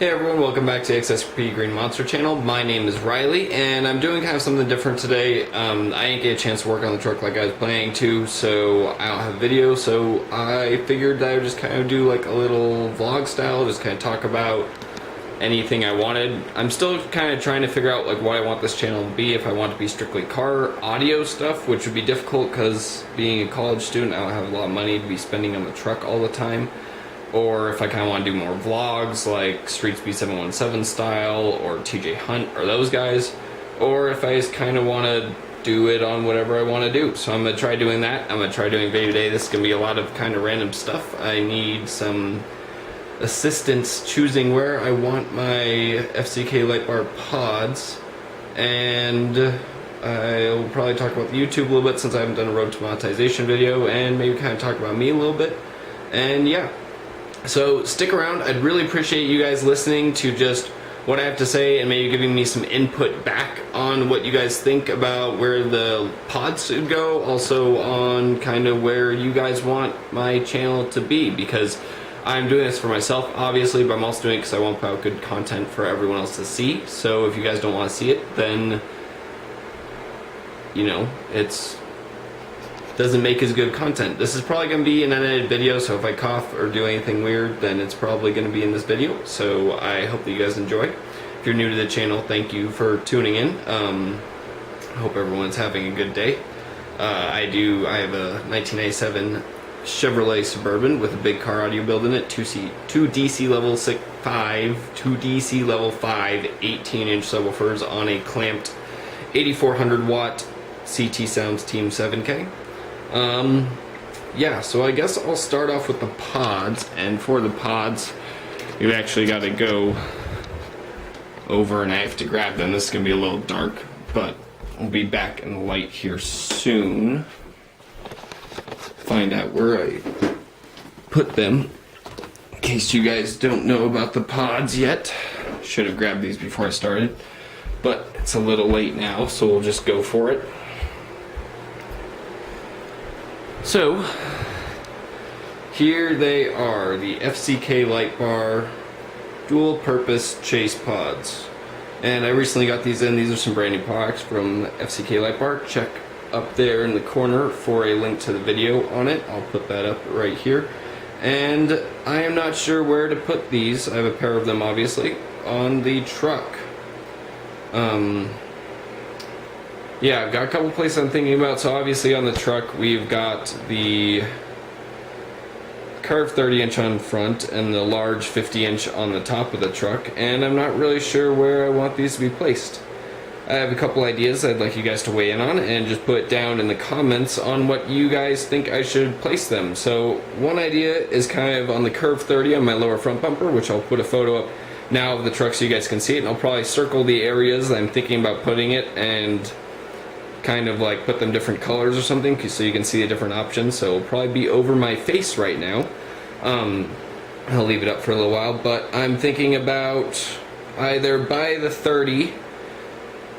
Hey everyone, welcome back to XSP Green Monster channel. My name is Riley, and I'm doing kind of something different today. I ain't get a chance to work on the truck like I was planning to, so I don't have a video, so I figured I would just kind of do like a little vlog style, just kind of talk about anything I wanted. I'm still kind of trying to figure out like what I want this channel to be, if I want it to be strictly car audio stuff, which would be difficult because being a college student, I don't have a lot of money to be spending on the truck all the time. Or if I kind of want to do more vlogs like Streets B717 style or TJ Hunt or those guys, or if I just kind of want to do it on whatever I want to do. So I'm going to try doing that. I'm going to try doing video today. This is going to be a lot of kind of random stuff. I need some assistance choosing where I want my FCK light bar pods, and I'll probably talk about the YouTube a little bit since I haven't done a road to monetization video, and maybe kind of talk about me a little bit. And yeah. So stick around. I'd really appreciate you guys listening to just what I have to say and maybe giving me some input back on what you guys think about where the pods should go, also on kind of where you guys want my channel to be, because I'm doing this for myself obviously, but I'm also doing it because I want to put out good content for everyone else to see. So if you guys don't want to see it, then you know, it's doesn't make as good content. This is probably going to be an unedited video, so if I cough or do anything weird, then it's probably going to be in this video. So I hope that you guys enjoy. If you're new to the channel, thank you for tuning in. I hope everyone's having a good day. I have a 1997 Chevrolet Suburban with a big car audio build in it, 2 DC level 5, 2 DC level 5, 18-inch subwoofers on a clamped 8400 watt CT Sounds Team 7K. Yeah, so I guess I'll start off with the pods, and for the pods, you've actually got to go over and I have to grab them. This is going to be a little dark, but I'll be back in the light here soon. Find out where I put them, in case you guys don't know about the pods yet. Should have grabbed these before I started, but it's a little late now, so we'll just go for it. So, here they are, the FCK Light Bar Dual Purpose Chase Pods. And I recently got these in. These are some brand new products from FCK Light Bar. Check up there in the corner for a link to the video on it. I'll put that up right here. And I am not sure where to put these. I have a pair of them, obviously, on the truck. Yeah, I've got a couple places I'm thinking about. So obviously on the truck we've got the curved 30-inch on front and the large 50-inch on the top of the truck, and I'm not really sure where I want these to be placed. I have a couple ideas I'd like you guys to weigh in on, and just put down in the comments on what you guys think I should place them. So one idea is kind of on the curved 30 on my lower front bumper, which I'll put a photo up now of the truck so you guys can see it, and I'll probably circle the areas that I'm thinking about putting it and kind of like put them different colors or something so you can see the different options. So it'll probably be over my face right now. I'll leave it up for a little while, but I'm thinking about either by the 30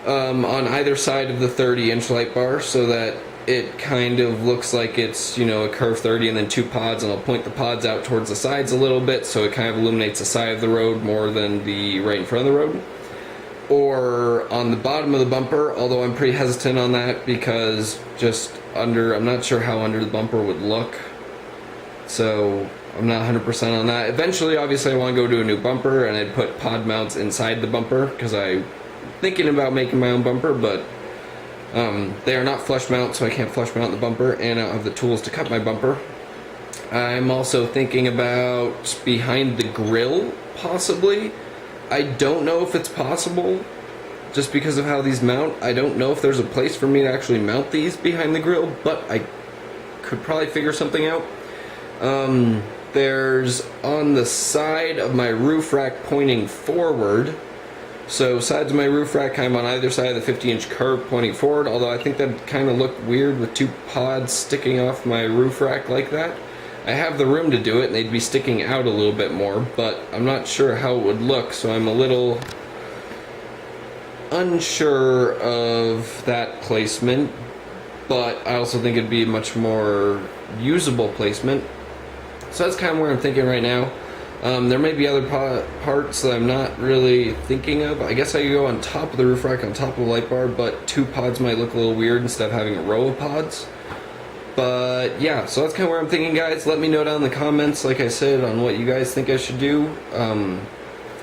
on either side of the 30-inch light bar, so that it kind of looks like it's, you know, a curved 30 and then two pods, and I'll point the pods out towards the sides a little bit so it kind of illuminates the side of the road more than the right in front of the road. Or on the bottom of the bumper, although I'm pretty hesitant on that because just under, I'm not sure how under the bumper would look, so I'm not 100% on that. Eventually, obviously, I want to go to a new bumper, and I'd put pod mounts inside the bumper because I'm thinking about making my own bumper, but they are not flush mount, so I can't flush mount the bumper, and I don't have the tools to cut my bumper. I'm also thinking about behind the grill, possibly. I don't know if it's possible, just because of how these mount. I don't know if there's a place for me to actually mount these behind the grill, but I could probably figure something out. There's on the side of my roof rack pointing forward, so sides of my roof rack kind of on either side of the 50-inch curve pointing forward, although I think that'd kind of look weird with two pods sticking off my roof rack like that. I have the room to do it, and they'd be sticking out a little bit more, but I'm not sure how it would look, so I'm a little unsure of that placement, but I also think it'd be a much more usable placement. So that's kind of where I'm thinking right now. There may be other parts that I'm not really thinking of. I guess I could go on top of the roof rack, on top of the light bar, but 2 pods might look a little weird instead of having a row of pods. But yeah, so that's kind of where I'm thinking, guys. Let me know down in the comments, like I said, on what you guys think I should do.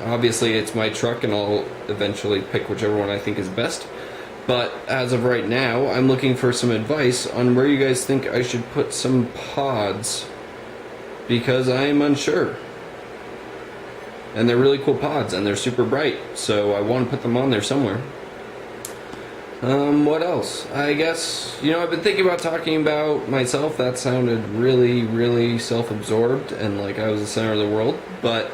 Obviously, it's my truck, and I'll eventually pick whichever one I think is best. But as of right now, I'm looking for some advice on where you guys think I should put some pods, because I am unsure. And they're really cool pods, and they're super bright, so I want to put them on there somewhere. What else? I guess, I've been thinking about talking about myself. That sounded really, really self-absorbed and like I was the center of the world, but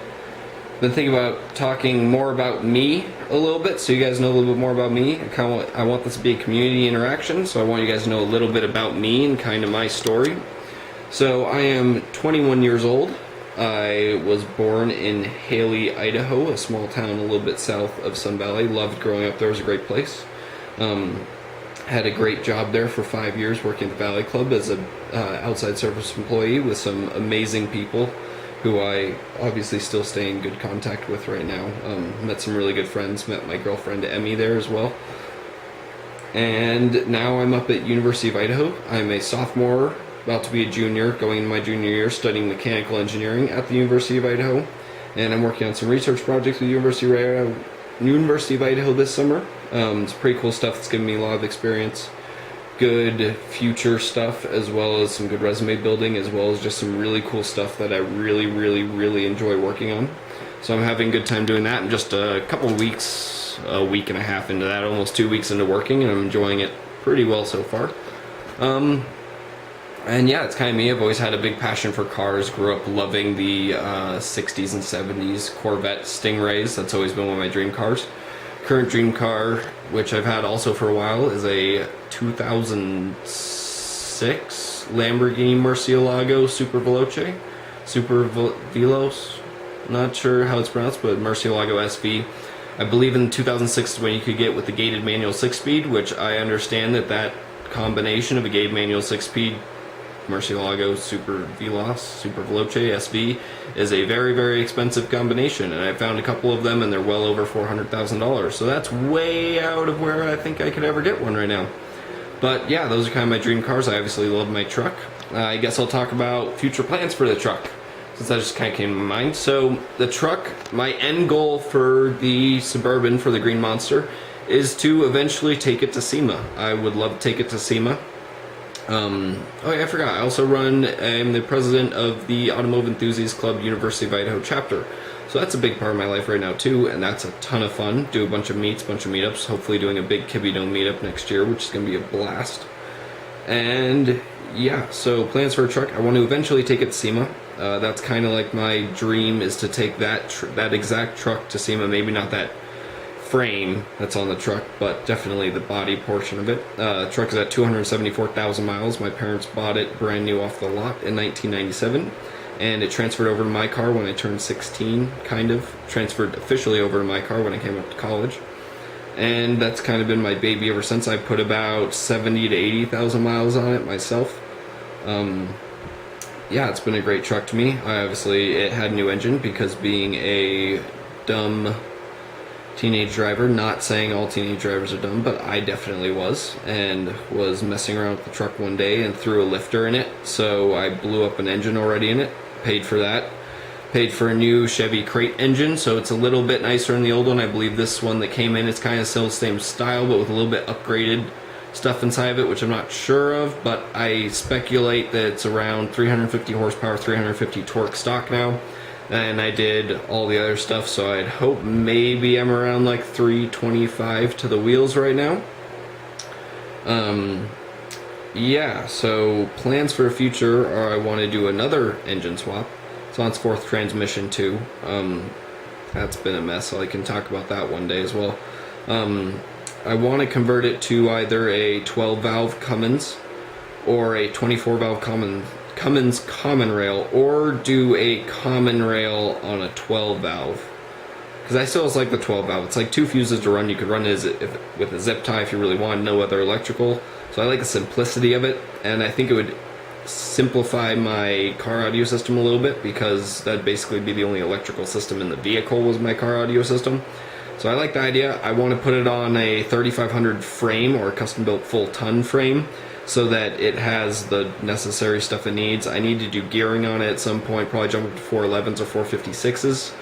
I've been thinking about talking more about me a little bit, so you guys know a little bit more about me. I want this to be a community interaction, so I want you guys to know a little bit about me and kind of my story. So I am 21 years old. I was born in Haley, Idaho, a small town a little bit south of Sun Valley. Loved growing up there. It was a great place. Had a great job there for 5 years working at the Valley Club as a outside service employee with some amazing people who I obviously still stay in good contact with right now. Met some really good friends. Met my girlfriend Emmy there as well. And now I'm up at University of Idaho. I'm a sophomore, about to be a junior, going into my junior year, studying mechanical engineering at the University of Idaho. And I'm working on some research projects with the University of Idaho this summer. It's pretty cool stuff. It's given me a lot of experience, good future stuff, as well as some good resume building, as well as just some really cool stuff that I really, really, really enjoy working on. So I'm having a good time doing that. I'm just a couple of weeks, a week and a half into that, almost 2 weeks into working, and I'm enjoying it pretty well so far. And yeah, it's kind of me. I've always had a big passion for cars. Grew up loving the 60s and 70s Corvette Stingrays. That's always been one of my dream cars. Current dream car, which I've had also for a while, is a 2006 Lamborghini Murcielago Super Veloce. Velos. Not sure how it's pronounced, but Murcielago SV. I believe in 2006 is when you could get with the gated manual 6-speed, which I understand that combination of a gated manual 6-speed Murcielago Super Veloce SV is a very, very expensive combination, and I found a couple of them and they're well over $400,000, so that's way out of where I think I could ever get one right now. But yeah, those are kind of my dream cars. I obviously love my truck. I guess I'll talk about future plans for the truck, since that just kind of came to my mind. So the truck, my end goal for the Suburban, for the Green Monster, is to eventually take it to SEMA. I would love to take it to SEMA. Oh yeah, I forgot. I also I'm the president of the Automotive Enthusiast Club University of Idaho chapter. So that's a big part of my life right now too, and that's a ton of fun. Do a bunch of meets, bunch of meetups, hopefully doing a big Kibby Dome meetup next year, which is going to be a blast. And yeah, so plans for a truck. I want to eventually take it to SEMA. That's kind of like my dream, is to take that exact truck to SEMA. Maybe not that frame that's on the truck, but definitely the body portion of it. The truck is at 274,000 miles. My parents bought it brand new off the lot in 1997, and it transferred over to my car when I turned 16, transferred officially over to my car when I came up to college. And that's kind of been my baby ever since. I put about 70 to 80,000 miles on it myself. Yeah, it's been a great truck to me. It had a new engine, because being a dumb teenage driver, not saying all teenage drivers are dumb, but I definitely was, and was messing around with the truck one day and threw a lifter in it, so I blew up an engine already in it. Paid for that. Paid for a new Chevy crate engine, so it's a little bit nicer than the old one. I believe this one that came in is kind of still the same style, but with a little bit upgraded stuff inside of it, which I'm not sure of, but I speculate that it's around 350 horsepower, 350 torque stock now. And I did all the other stuff, so I'd hope maybe I'm around like 325 to the wheels right now. Yeah, so plans for the future are I want to do another engine swap. It's on its 4th transmission too. That's been a mess, so I can talk about that one day as well. I want to convert it to either a 12-valve Cummins or a 24-valve Cummins common rail, or do a common rail on a 12-valve. Because I still like the 12-valve. It's like 2 fuses to run. You could run it with a zip tie if you really want, no other electrical. So I like the simplicity of it, and I think it would simplify my car audio system a little bit, because that'd basically be the only electrical system in the vehicle was my car audio system. So I like the idea. I want to put it on a 3500 frame or a custom built full ton frame, so that it has the necessary stuff it needs. I need to do gearing on it at some point, probably jump up to 411s or 456s,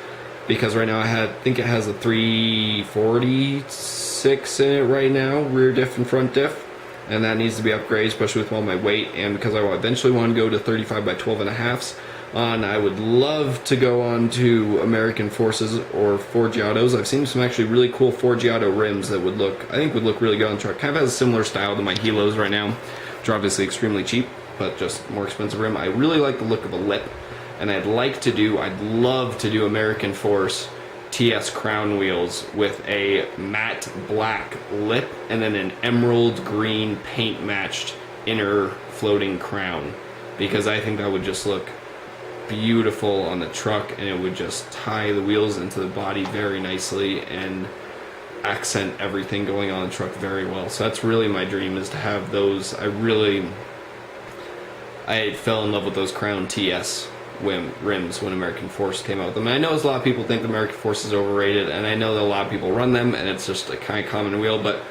because right now I think it has a 346 in it right now, rear diff and front diff, and that needs to be upgraded, especially with all my weight, and because I will eventually want to go to 35 by 12 and a halfs. I would love to go on to American Forces or Forgiatos. I've seen some actually really cool Forgiato rims that would look really good on the truck. Kind of has a similar style to my Helos right now, which are obviously extremely cheap, but just more expensive rim. I really like the look of a lip, and I'd love to do American Force TS crown wheels with a matte black lip and then an emerald green paint matched inner floating crown, because I think that would just look beautiful on the truck, and it would just tie the wheels into the body very nicely and accent everything going on the truck very well. So that's really my dream, is to have those. I fell in love with those Crown TS rims when American Force came out with them. And I know a lot of people think the American Force is overrated, and I know that a lot of people run them and it's just a kind of common wheel, but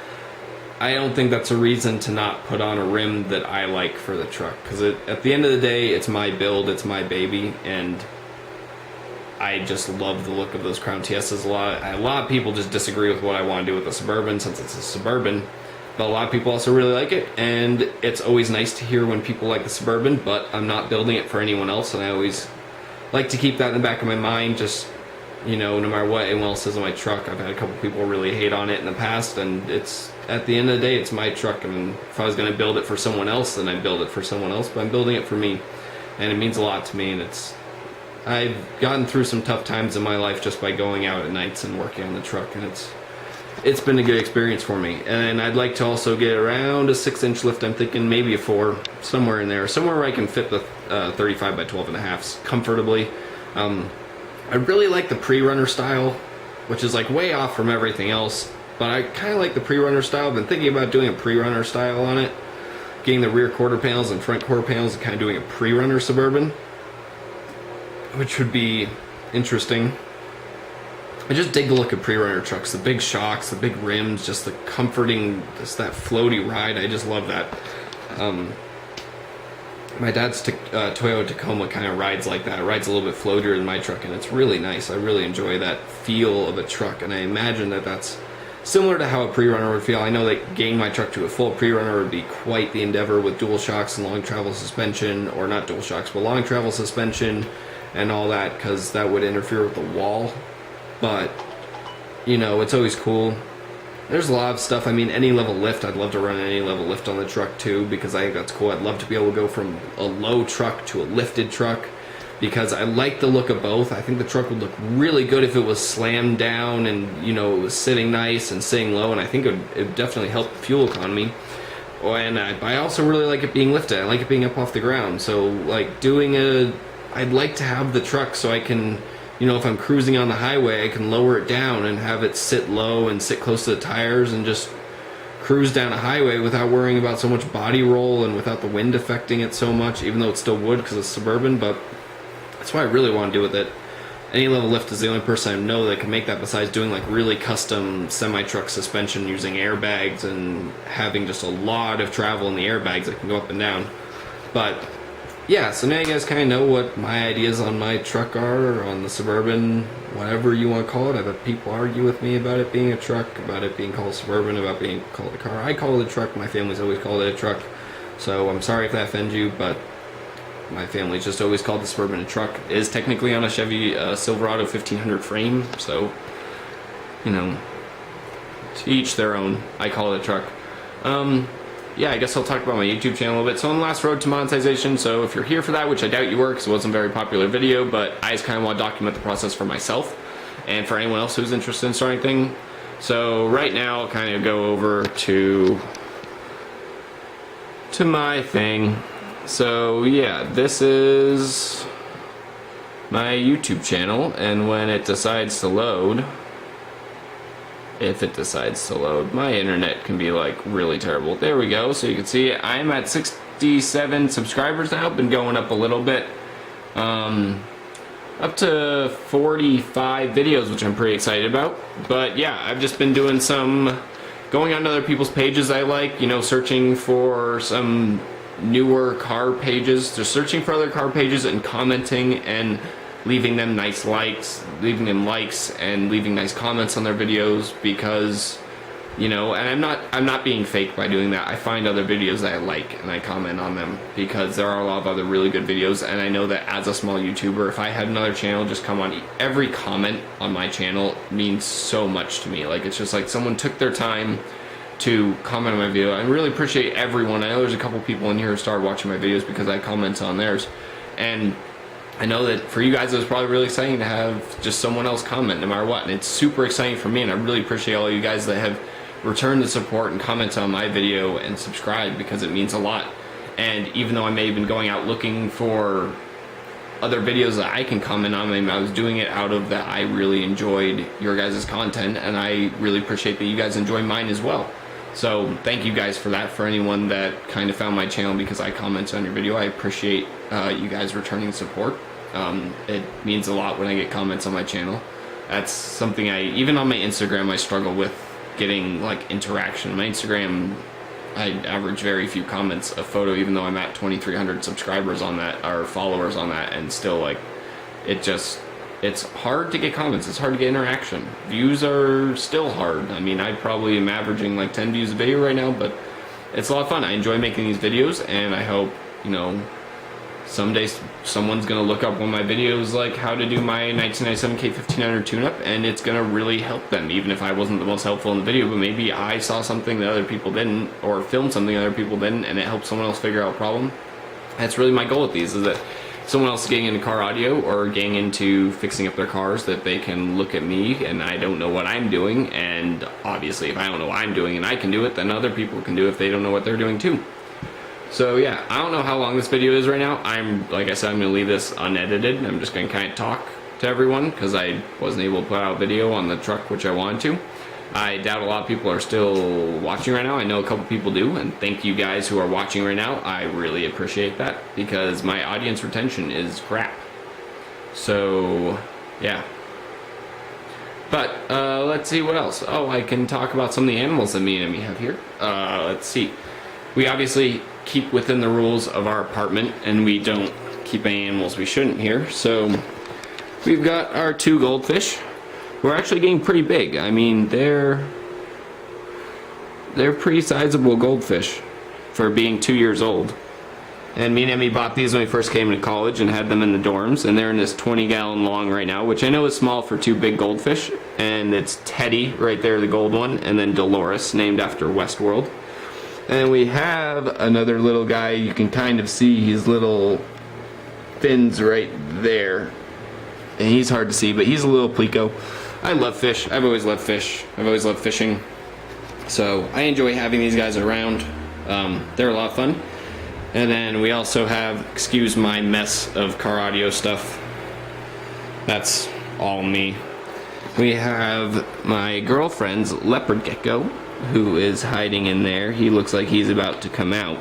I don't think that's a reason to not put on a rim that I like for the truck, because at the end of the day, it's my build, it's my baby, and I just love the look of those Crown TSs. A lot of people just disagree with what I want to do with the Suburban, since it's a Suburban, but a lot of people also really like it, and it's always nice to hear when people like the Suburban, but I'm not building it for anyone else, and I always like to keep that in the back of my mind, just, you know, no matter what anyone else says on my truck. I've had a couple people really hate on it in the past, and it's, at the end of the day, it's my truck, and if I was going to build it for someone else, then I'd build it for someone else, but I'm building it for me, and it means a lot to me, and I've gotten through some tough times in my life just by going out at nights and working on the truck, and it's been a good experience for me. And I'd like to also get around a 6-inch lift. I'm thinking maybe a 4, somewhere in there, somewhere where I can fit the 35 by 12 and a halfs comfortably. I really like the pre-runner style, which is like way off from everything else, but I kind of like the pre-runner style. I've been thinking about doing a pre-runner style on it, getting the rear quarter panels and front quarter panels and kind of doing a pre-runner Suburban, which would be interesting. I just dig the look of pre-runner trucks, the big shocks, the big rims, just the comforting, just that floaty ride. I just love that. My dad's Toyota Tacoma kind of rides like that. It rides a little bit floatier than my truck, and it's really nice. I really enjoy that feel of a truck, and I imagine that that's similar to how a pre-runner would feel. I know that getting my truck to a full pre-runner would be quite the endeavor with dual shocks and long travel suspension, or not dual shocks, but long travel suspension and all that, because that would interfere with the wall. But, you know, it's always cool. There's a lot of stuff. I mean, any level lift, I'd love to run any level lift on the truck too, because I think that's cool. I'd love to be able to go from a low truck to a lifted truck, because I like the look of both. I think the truck would look really good if it was slammed down and, you know, it was sitting nice and sitting low, and I think it would definitely help the fuel economy. Oh, and I also really like it being lifted. I like it being up off the ground. So, like, I'd like to have the truck so I can, you know, if I'm cruising on the highway, I can lower it down and have it sit low and sit close to the tires and just cruise down a highway without worrying about so much body roll and without the wind affecting it so much, even though it still would because it's Suburban. But that's what I really want to do with it. Any level lift is the only person I know that can make that, besides doing like really custom semi-truck suspension using airbags and having just a lot of travel in the airbags that can go up and down. But yeah, so now you guys kind of know what my ideas on my truck are, or on the Suburban, whatever you want to call it. I've had people argue with me about it being a truck, about it being called Suburban, about being called a car. I call it a truck. My family's always called it a truck. So I'm sorry if that offends you, but my family's just always called the Suburban a truck. It is technically on a Chevy Silverado 1500 frame, so, you know, to each their own. I call it a truck. Yeah, I guess I'll talk about my YouTube channel a little bit. So on the last road to monetization, so if you're here for that, which I doubt you were because it wasn't a very popular video, but I just kind of want to document the process for myself and for anyone else who's interested in starting thing. So right now I'll kind of go over to my thing. So yeah, this is my YouTube channel, and when it decides to load, if it decides to load, my internet can be like really terrible. There we go. So you can see I'm at 57 subscribers now. Been going up a little bit. Up to 45 videos, which I'm pretty excited about. But yeah, I've just been doing some going on other people's pages I like, you know, searching for some newer car pages, just searching for other car pages and commenting and leaving them nice likes, leaving them likes and leaving nice comments on their videos, because, you know, and I'm not being fake by doing that. I find other videos that I like and I comment on them, because there are a lot of other really good videos, and I know that as a small YouTuber, if I had another channel just come on, every comment on my channel means so much to me. Like, it's just like someone took their time to comment on my video. I really appreciate everyone. I know there's a couple people in here who started watching my videos because I comment on theirs, and I know that for you guys it was probably really exciting to have just someone else comment no matter what, and it's super exciting for me, and I really appreciate all you guys that have returned the support and comment on my video and subscribe, because it means a lot. And even though I may have been going out looking for other videos that I can comment on, I was doing it out of that I really enjoyed your guys' content, and I really appreciate that you guys enjoy mine as well. So thank you guys for that. For anyone that kind of found my channel because I commented on your video, I appreciate you guys returning support. It means a lot when I get comments on my channel. That's something even on my Instagram I struggle with getting like interaction. My Instagram, I average very few comments a photo, even though I'm at 2,300 subscribers on that, or followers on that, and still, like, it's hard to get comments, it's hard to get interaction. Views are still hard. I mean, I probably am averaging like 10 views a video right now, but it's a lot of fun. I enjoy making these videos, and I hope, you know, someday someone's gonna look up one of my videos like how to do my 1997 K1500 tune-up, and it's gonna really help them, even if I wasn't the most helpful in the video. But maybe I saw something that other people didn't, or filmed something that other people didn't, and it helped someone else figure out a problem. That's really my goal with these, is that someone else getting into car audio or getting into fixing up their cars, that they can look at me and I don't know what I'm doing, and obviously if I don't know what I'm doing and I can do it, then other people can do it if they don't know what they're doing too. So yeah, I don't know how long this video is right now. Like I said, I'm going to leave this unedited. I'm just going to kind of talk to everyone because I wasn't able to put out a video on the truck, which I wanted to. I doubt a lot of people are still watching right now. I know a couple people do, and thank you guys who are watching right now. I really appreciate that, because my audience retention is crap. So yeah. But let's see what else. Oh, I can talk about some of the animals that me and Emmy have here. Let's see. We obviously keep within the rules of our apartment, and we don't keep any animals we shouldn't here. So we've got our 2 goldfish. We're actually getting pretty big. I mean, they're pretty sizable goldfish for being 2 years old. And me and Emmy bought these when we first came to college and had them in the dorms, and they're in this 20-gallon long right now, which I know is small for 2 big goldfish. And it's Teddy right there, the gold one, and then Dolores, named after Westworld. And we have another little guy. You can kind of see his little fins right there, and he's hard to see, but he's a little plico. I love fish. I've always loved fish. I've always loved fishing, so I enjoy having these guys around. They're a lot of fun. And then we also have, excuse my mess of car audio stuff, that's all me. We have my girlfriend's leopard gecko, who is hiding in there. He looks like he's about to come out.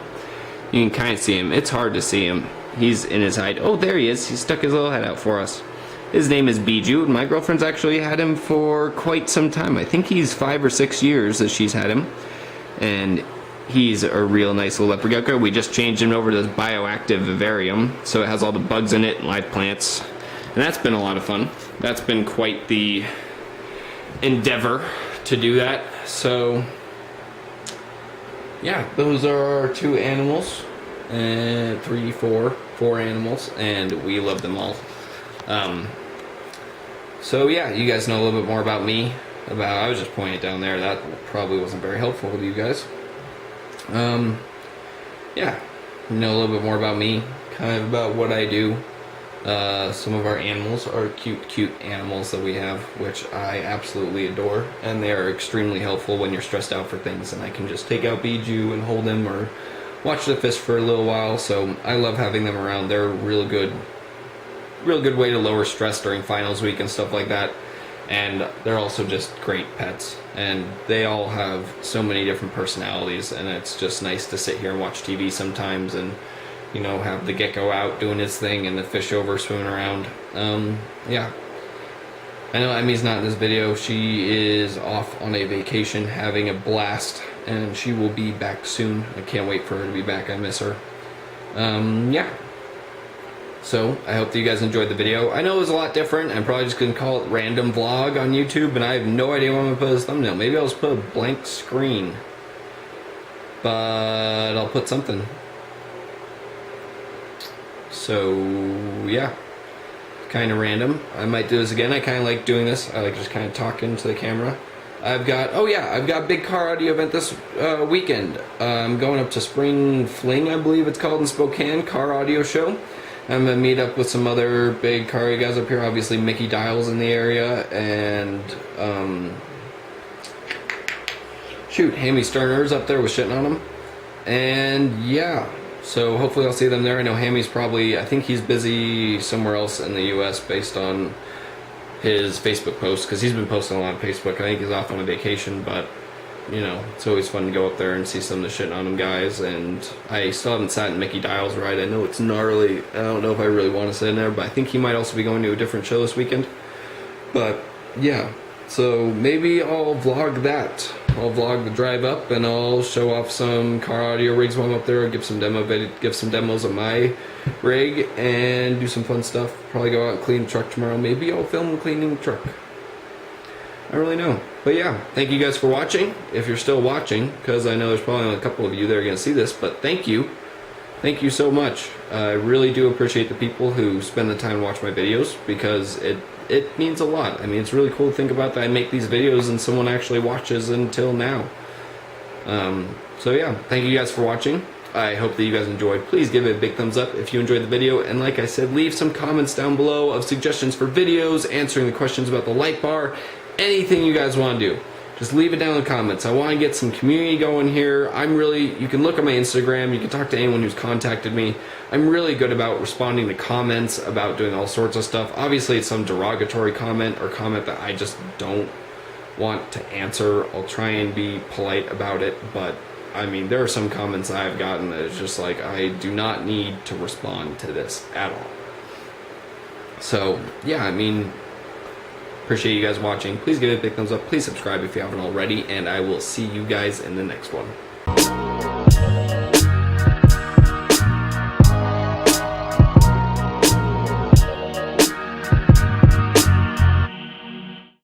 You can kind of see him. It's hard to see him. He's in his hide. Oh, there he is. He stuck his little head out for us. His name is Bijou, and my girlfriend's actually had him for quite some time. I think he's 5 or 6 years that she's had him, and he's a real nice little leopard gecko. We just changed him over to this bioactive vivarium, so it has all the bugs in it and live plants, and that's been a lot of fun. That's been quite the endeavor to do that. So yeah, those are our 2 animals, and 4 animals, and we love them all. So yeah, you guys know a little bit more about me. I was just pointing it down there. That probably wasn't very helpful with you guys. Yeah, you know a little bit more about me, kind of about what I do. Some of our animals are cute animals that we have, which I absolutely adore, and they are extremely helpful when you're stressed out for things, and I can just take out Bijou and hold him or watch the fish for a little while. So I love having them around. They're a real good way to lower stress during finals week and stuff like that. and they're also just great pets, and they all have so many different personalities, and it's just nice to sit here and watch TV sometimes and, you know, have the gecko out doing his thing and the fish over swimming around. Yeah. I know Emmy's not in this video. She is off on a vacation having a blast, and she will be back soon. I can't wait for her to be back. I miss her. Yeah. So, I hope that you guys enjoyed the video. I know it was a lot different. I'm probably just going to call it random vlog on YouTube, and I have no idea what I'm going to put as thumbnail. Maybe I'll just put a blank screen. But I'll put something. So, yeah. Kind of random. I might do this again. I kind of like doing this. I like just kind of talking to the camera. I've got a big car audio event this weekend. I'm going up to Spring Fling, I believe it's called, in Spokane, car audio show. I'm going to meet up with some other big car audio guys up here. Obviously, Mickey Dial's in the area, and Hammy Sterner's up there with shitting on him. And yeah. So hopefully I'll see them there. I know Hammy's probably, I think he's busy somewhere else in the US based on his Facebook posts, because he's been posting a lot on Facebook. I think he's off on a vacation, but, you know, it's always fun to go up there and see some of the shitting on him guys. And I still haven't sat in Mickey Dial's ride. I know it's gnarly. I don't know if I really want to sit in there, but I think he might also be going to a different show this weekend. But, yeah. So maybe I'll vlog that. I'll vlog the drive up, and I'll show off some car audio rigs while I'm up there. I'll give some demos of my rig and do some fun stuff. Probably go out and clean the truck tomorrow. Maybe I'll film cleaning the truck. I don't really know. But yeah, thank you guys for watching. If you're still watching, because I know there's probably only a couple of you that are going to see this, but thank you. Thank you so much. I really do appreciate the people who spend the time to watch my videos, because it means a lot. I mean, it's really cool to think about that I make these videos and someone actually watches until now. So yeah, thank you guys for watching. I hope that you guys enjoyed. Please give it a big thumbs up if you enjoyed the video, and like I said, leave some comments down below of suggestions for videos, answering the questions about the light bar, anything you guys want to do. Just leave it down in the comments. I want to get some community going here. You can look at my Instagram, you can talk to anyone who's contacted me. I'm really good about responding to comments, about doing all sorts of stuff. Obviously, it's some derogatory comment or comment that I just don't want to answer. I'll try and be polite about it, but I mean, there are some comments I've gotten that it's just like, I do not need to respond to this at all. So, yeah, I mean, appreciate you guys watching. Please give it a big thumbs up. Please subscribe if you haven't already, and I will see you guys in the next one.